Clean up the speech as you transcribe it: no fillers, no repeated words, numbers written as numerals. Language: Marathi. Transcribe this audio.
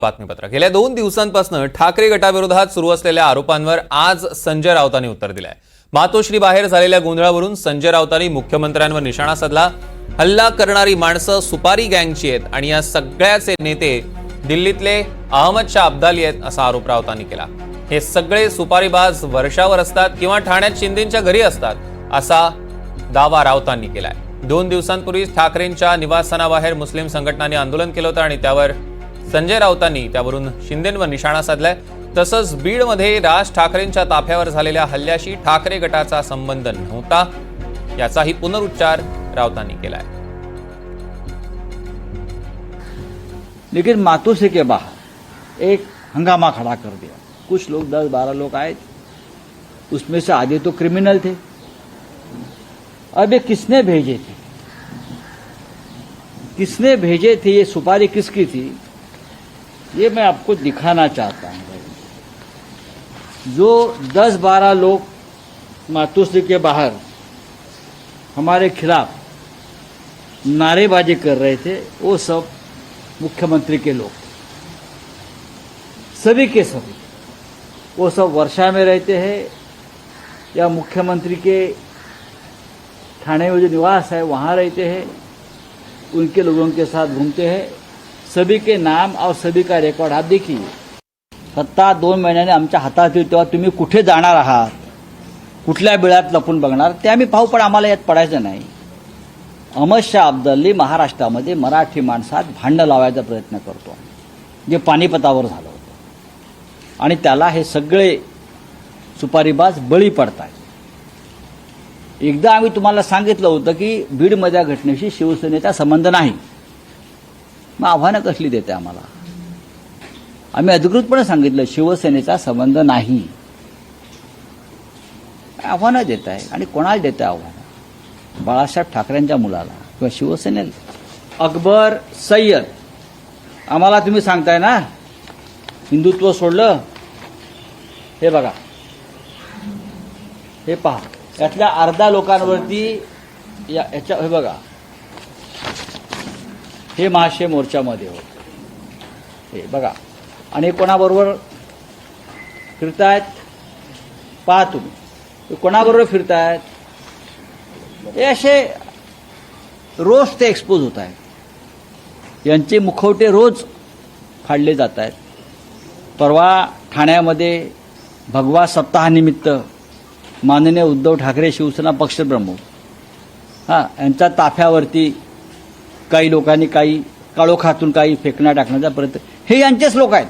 बातमीपत्र गेल्या 2 दिवसांपासून ठाकरे गटाविरोधात सुरू असलेल्या आरोपांवर आज संजय राऊतांनी उत्तर दिलंय। मातोश्री बाहेर झालेल्या गोंधळावरून संजय राऊतांनी मुख्यमंत्र्यांवर निशाणा साधला। हल्ला करणारी माणसं सुपारी गँगची आहेत आणि या सगळ्याचे नेते दिल्लीतले अहमद शाह अब्दाली आहेत असा आरोप राऊतांनी केला। हे सगळे सुपारीबाज वर्षावर असतात किंवा ठाण्यात शिंदेंच्या घरी असतात असा दावा राऊतांनी केलाय। 2 दिवसांपूर्वी ठाकरेंच्या निवासस्थानाबाहेर मुस्लिम संघटनांनी आंदोलन केलं होतं आणि त्यावर संजय राऊतांनी त्यावरून शिंदेंवर निशाणा साधलाय। तसंच बीडमध्ये राज ठाकरेंच्या ताफ्यावर झालेल्या हल्ल्याशी ठाकरे गटाचा संबंध नव्हता याचाही पुनरुच्चार राऊतांनी केलाय। लेकिन मातोश्री के बाहर एक हंगामा खड़ा कर दिया। कुछ लोग 10-12 लोग आए, उसमें से आधे तो क्रिमिनल थे। अब ये किसने भेजे थे, किसने भेजे थे, ये सुपारी किसकी थी, ये मैं आपको दिखाना चाहता हूं। जो 10-12 लोग मातोश्री के बाहर हमारे खिलाफ नारेबाजी कर रहे थे, वो सब मुख्यमंत्री के लोग, सभी के सभी। वो सब वर्षा में रहते हैं या मुख्यमंत्री के थाने में जो निवास है वहाँ रहते हैं, उनके लोगों के साथ घूमते हैं। सभी के नाम और सभी का रेकॉर्ड आप देखिए। सत्ता 2 महिन्याने आमच्या हातात येईल तेव्हा तुम्ही कुठे जाणार आहात, कुठल्या बिळात लपून बघणार ते आम्ही पाहू, पण आम्हाला यात पडायचं नाही। अहमद शाह अब्दाली महाराष्ट्रामध्ये मराठी माणसात भांडण लावायचा प्रयत्न करतो, जे पानिपतावर झालं होतं, आणि त्याला हे सगळे सुपारीबाज बळी पडतात। एकदा आम्ही तुम्हाला सांगितलं होतं की बीडमधल्या घटनेशी शिवसेनेचा संबंध नाही, मग आव्हानं कसली देते आम्हाला? आम्ही अधिकृतपणे सांगितलं शिवसेनेचा संबंध नाही। आव्हानं देत आहे, आणि कोणाला देत आहे आव्हानं? बाळासाहेब ठाकरेंच्या मुलाला किंवा शिवसेनेला। अकबर सय्यद, आम्हाला तुम्ही सांगताय ना हिंदुत्व सोडलं। हे बघा, हे पहा, यातल्या अर्धा लोकांवरती याच्या हे बघा, हे महाशय मोर्चामध्ये होते, हे बघा, आणि कोणाबरोबर फिरतायत पहा तुम्ही, कोणाबरोबर फिरतायत, हे असे रोज ते एक्सपोज होत आहेत। यांचे मुखवटे रोज फाडले जात आहेत। परवा ठाण्यामध्ये भगवा सप्ताहानिमित्त माननीय उद्धव ठाकरे शिवसेना पक्षप्रमुख यांच्या ताफ्यावरती काही लोकांनी काही काळोखातून काही फेकण्या टाकण्याचा प्रयत्न, हे यांचेच लोक आहेत।